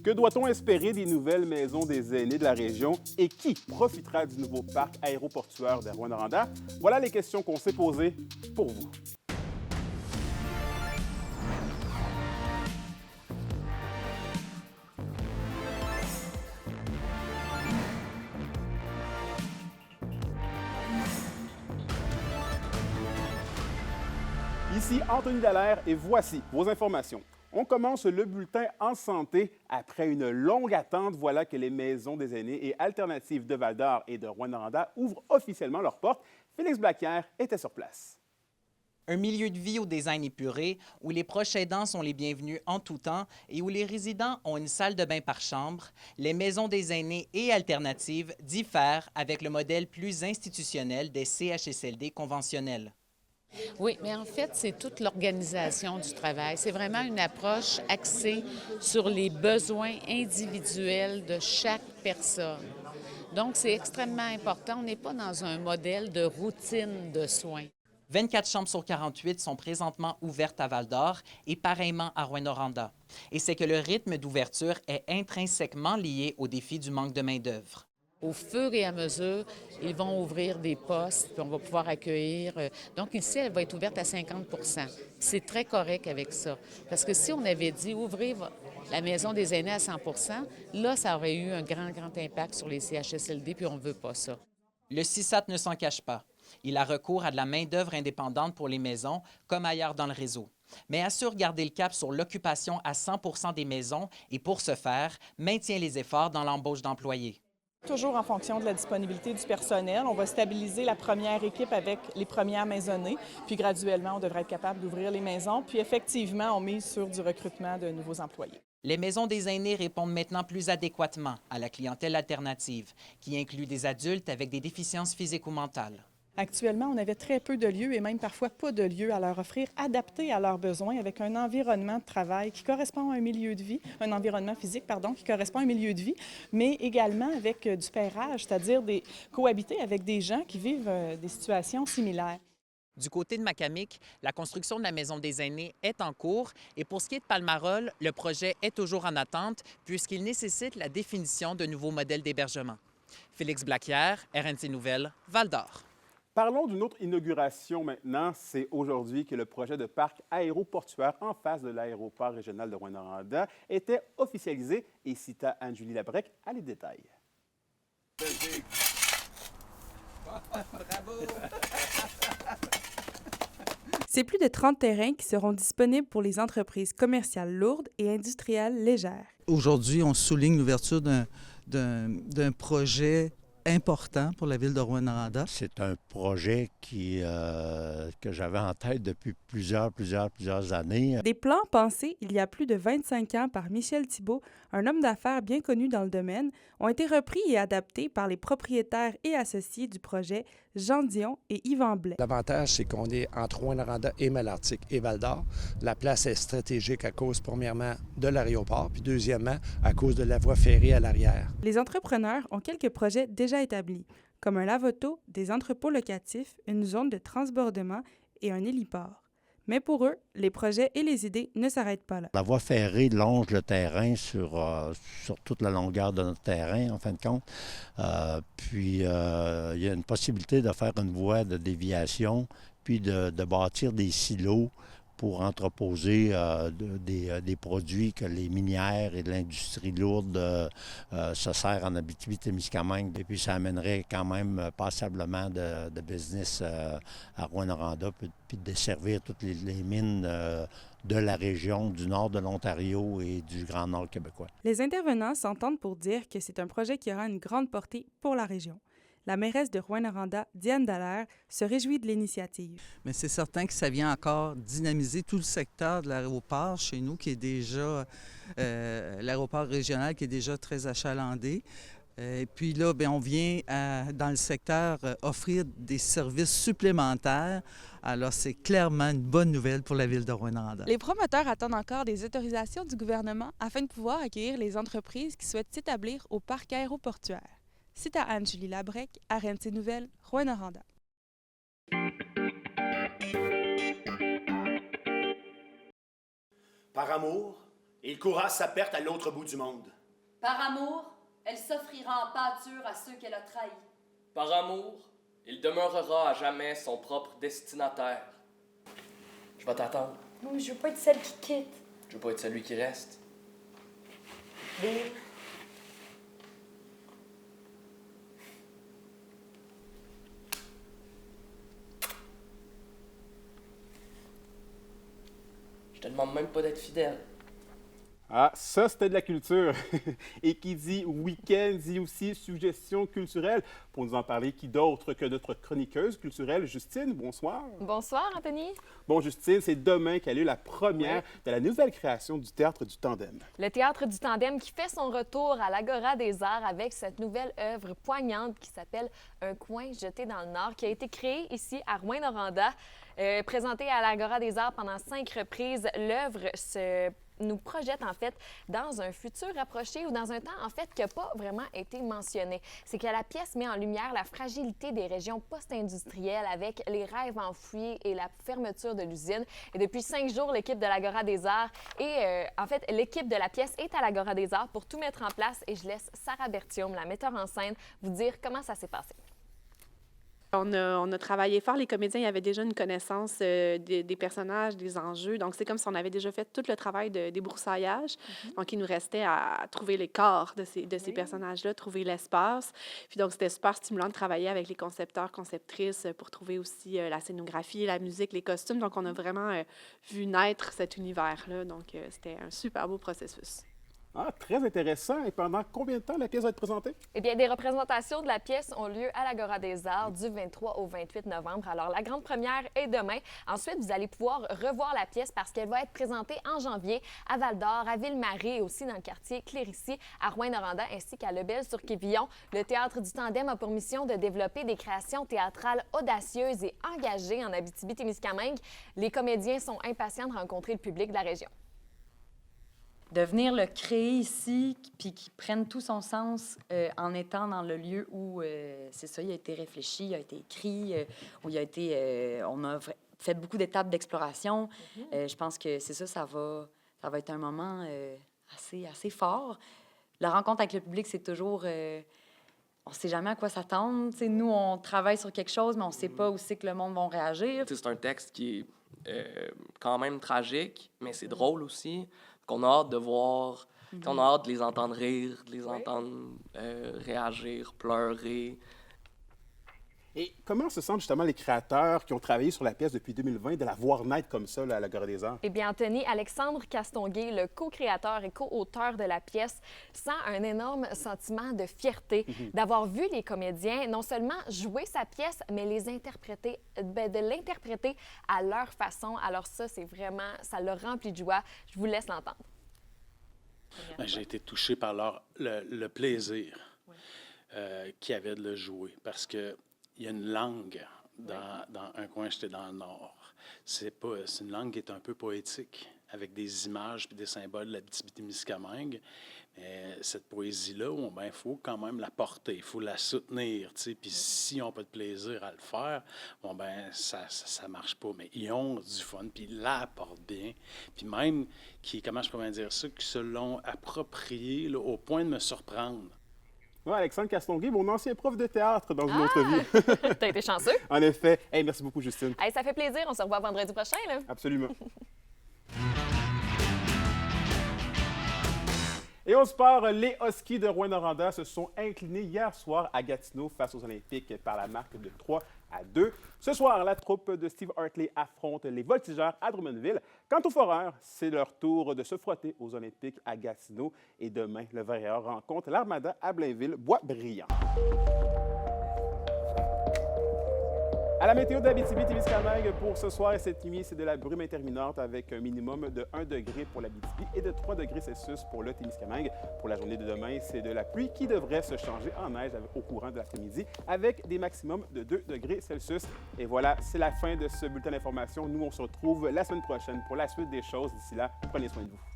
Que doit-on espérer des nouvelles maisons des aînés de la région et qui profitera du nouveau parc aéroportuaire de Rouyn-Noranda? Voilà les questions qu'on s'est posées pour vous. Ici Anthony Dallaire et voici vos informations. On commence le bulletin en santé. Après une longue attente, voilà que les maisons des aînés et alternatives de Val-d'Or et de Rouyn-Noranda ouvrent officiellement leurs portes. Félix Blaquière était sur place. Un milieu de vie au design épuré, où les proches aidants sont les bienvenus en tout temps et où les résidents ont une salle de bain par chambre, les maisons des aînés et alternatives diffèrent avec le modèle plus institutionnel des CHSLD conventionnels. Oui, mais en fait, c'est toute l'organisation du travail. C'est vraiment une approche axée sur les besoins individuels de chaque personne. Donc, c'est extrêmement important. On n'est pas dans un modèle de routine de soins. 24 chambres sur 48 sont présentement ouvertes à Val-d'Or et pareillement à Rouyn-Noranda. Et c'est que le rythme d'ouverture est intrinsèquement lié au défi du manque de main-d'œuvre. Au fur et à mesure, ils vont ouvrir des postes, puis on va pouvoir accueillir. Donc ici, elle va être ouverte à 50 %. C'est très correct avec ça. Parce que si on avait dit ouvrir la maison des aînés à 100 % là, ça aurait eu un grand impact sur les CHSLD, puis on ne veut pas ça. Le CISAT ne s'en cache pas. Il a recours à de la main-d'œuvre indépendante pour les maisons, comme ailleurs dans le réseau, mais assure garder le cap sur l'occupation à 100 % des maisons et, pour ce faire, maintient les efforts dans l'embauche d'employés. Toujours en fonction de la disponibilité du personnel. On va stabiliser la première équipe avec les premières maisonnées, puis graduellement, on devrait être capable d'ouvrir les maisons. Puis effectivement, on mise sur du recrutement de nouveaux employés. Les maisons des aînés répondent maintenant plus adéquatement à la clientèle alternative, qui inclut des adultes avec des déficiences physiques ou mentales. Actuellement, on avait très peu de lieux et même parfois pas de lieux à leur offrir, adaptés à leurs besoins, avec un environnement de travail qui correspond à un milieu de vie, un environnement physique, pardon, qui correspond à un milieu de vie, mais également avec du pairage, c'est-à-dire cohabiter avec des gens qui vivent des situations similaires. Du côté de Macamic, la construction de la Maison des aînés est en cours et pour ce qui est de Palmarol, le projet est toujours en attente puisqu'il nécessite la définition de nouveaux modèles d'hébergement. Félix Blaquière, RNC Nouvelles, Val-d'Or. Parlons d'une autre inauguration maintenant. C'est aujourd'hui que le projet de parc aéroportuaire en face de l'aéroport régional de Rouyn-Noranda était officialisé et cita Anne-Julie Labrec à les détails. Bravo! C'est plus de 30 terrains qui seront disponibles pour les entreprises commerciales lourdes et industrielles légères. Aujourd'hui, on souligne l'ouverture d'un projet important pour la ville de Rouyn-Noranda. C'est un projet que j'avais en tête depuis plusieurs années. Des plans pensés il y a plus de 25 ans par Michel Thibault, un homme d'affaires bien connu dans le domaine, ont été repris et adaptés par les propriétaires et associés du projet, Jean Dion et Yvan Blais. L'avantage, c'est qu'on est entre Rouyn-Noranda et Malartic et Val-d'Or. La place est stratégique à cause, premièrement, de l'aéroport, puis deuxièmement, à cause de la voie ferrée à l'arrière. Les entrepreneurs ont quelques projets déjà établis, comme un lave-auto, des entrepôts locatifs, une zone de transbordement et un héliport. Mais pour eux, les projets et les idées ne s'arrêtent pas là. La voie ferrée longe le terrain sur toute la longueur de notre terrain, en fin de compte. Il y a une possibilité de faire une voie de déviation, puis de bâtir des silos pour entreposer des produits que les minières et l'industrie lourde se servent en Abitibi-Témiscamingue. Et puis ça amènerait quand même passablement de business à Rouyn-Noranda, puis de desservir toutes les mines de la région du nord de l'Ontario et du Grand Nord québécois. Les intervenants s'entendent pour dire que c'est un projet qui aura une grande portée pour la région. La mairesse de Rouyn-Noranda, Diane Dallaire, se réjouit de l'initiative. Mais c'est certain que ça vient encore dynamiser tout le secteur de l'aéroport chez nous, qui est déjà l'aéroport régional qui est déjà très achalandé. Et puis là, bien, on vient dans le secteur offrir des services supplémentaires. Alors, c'est clairement une bonne nouvelle pour la ville de Rouyn-Noranda. Les promoteurs attendent encore des autorisations du gouvernement afin de pouvoir accueillir les entreprises qui souhaitent s'établir au parc aéroportuaire. C'est à Anne-Julie Labrec, RNC Nouvelles, Rouyn-Noranda. Par amour, Et il courra sa perte à l'autre bout du monde. Par amour, elle s'offrira en pâture à ceux qu'elle a trahis. Par amour, il demeurera à jamais son propre destinataire. Je vais t'attendre. Non, mais je veux pas être celle qui quitte. Je veux pas être celui qui reste. Bill. Je te demande même pas d'être fidèle. Ah, ça, c'était de la culture. Et qui dit week-end dit aussi suggestion culturelle. Pour nous en parler, qui d'autre que notre chroniqueuse culturelle, Justine. Bonsoir. Bonsoir, Anthony. Bon, Justine, c'est demain qu'a lieu la première de la nouvelle création du Théâtre du Tandem. Le Théâtre du Tandem qui fait son retour à l'Agora des Arts avec cette nouvelle œuvre poignante qui s'appelle Un coin jeté dans le Nord, qui a été créée ici à Rouyn-Noranda. Présentée à l'Agora des Arts pendant 5 reprises, l'œuvre nous projette en fait dans un futur rapproché ou dans un temps en fait qui n'a pas vraiment été mentionné. C'est que la pièce met en lumière la fragilité des régions post-industrielles avec les rêves enfouis et la fermeture de l'usine. Et depuis 5 jours, l'équipe de l'Agora des Arts et en fait l'équipe de la pièce est à l'Agora des Arts pour tout mettre en place et je laisse Sarah Bertium, la metteur en scène, vous dire comment ça s'est passé. On a travaillé fort. Les comédiens avaient déjà une connaissance des personnages, des enjeux. Donc, c'est comme si on avait déjà fait tout le travail de débroussaillage. Donc, il nous restait à trouver les corps de ces personnages-là, trouver l'espace. Puis donc, c'était super stimulant de travailler avec les concepteurs, conceptrices pour trouver aussi la scénographie, la musique, les costumes. Donc, on a vraiment vu naître cet univers-là. Donc, c'était un super beau processus. Ah, très intéressant. Et pendant combien de temps la pièce va être présentée? Eh bien, des représentations de la pièce ont lieu à l'Agora des Arts du 23 au 28 novembre. Alors, la grande première est demain. Ensuite, vous allez pouvoir revoir la pièce parce qu'elle va être présentée en janvier à Val-d'Or, à Ville-Marie et aussi dans le quartier Clérici, à Rouyn-Noranda ainsi qu'à Lebel-sur-Quévillon. Le Théâtre du Tandem a pour mission de développer des créations théâtrales audacieuses et engagées en Abitibi-Témiscamingue. Les comédiens sont impatients de rencontrer le public de la région. De venir le créer ici, puis qu'il prenne tout son sens en étant dans le lieu où, c'est ça, il a été réfléchi, il a été écrit, où il a été... on a fait beaucoup d'étapes d'exploration. Je pense que c'est ça, ça va être un moment assez fort. La rencontre avec le public, c'est toujours... on ne sait jamais à quoi s'attendre. T'sais, nous, on travaille sur quelque chose, mais on ne sait pas où c'est que le monde va réagir. C'est un texte qui est quand même tragique, mais c'est drôle aussi. Qu'on a hâte de voir, qu'on a hâte de les entendre rire, de les entendre réagir, pleurer. Et comment se sentent justement les créateurs qui ont travaillé sur la pièce depuis 2020 de la voir naître comme ça là, à l'Agora des Arts? Eh bien, Anthony, Alexandre Castonguay, le co-créateur et co-auteur de la pièce, sent un énorme sentiment de fierté d'avoir vu les comédiens non seulement jouer sa pièce, mais de l'interpréter à leur façon. Alors ça, c'est vraiment, ça le remplit de joie. Je vous laisse l'entendre. J'ai été touché par le plaisir qu'il y avait de le jouer parce que il y a une langue dans Un coin jeté dans le Nord. C'est une langue qui est un peu poétique, avec des images et des symboles de l'Abitibi-Témiscamingue. Cette poésie-là, il faut quand même la porter, il faut la soutenir. Puis s'ils n'ont pas de plaisir à le faire, ça ne marche pas. Mais ils ont du fun, puis ils la portent bien. Puis même, comment je pourrais dire ça, qui se l'ont approprié là, au point de me surprendre. Ouais, Alexandre Castonguay, mon ancien prof de théâtre dans une autre vie. T'as été chanceux. En effet. Hey, merci beaucoup, Justine. Hey, ça fait plaisir. On se revoit vendredi prochain. Là. Absolument. Et on se part, les Huskies de Rouyn-Noranda se sont inclinés hier soir à Gatineau face aux Olympiques par la marque de 3-2. Ce soir, la troupe de Steve Hartley affronte les Voltigeurs à Drummondville. Quant aux Foreurs, c'est leur tour de se frotter aux Olympiques à Gatineau. Et demain, le Verrières rencontre l'Armada à Blainville-Bois-Brillant. À la météo d'Abitibi-Témiscamingue pour ce soir et cette nuit, c'est de la brume interminante avec un minimum de 1 degré pour l'Abitibi et de 3 degrés Celsius pour le Témiscamingue. Pour la journée de demain, c'est de la pluie qui devrait se changer en neige au courant de l'après-midi avec des maximums de 2 degrés Celsius. Et voilà, c'est la fin de ce bulletin d'information. Nous, on se retrouve la semaine prochaine pour la suite des choses. D'ici là, prenez soin de vous.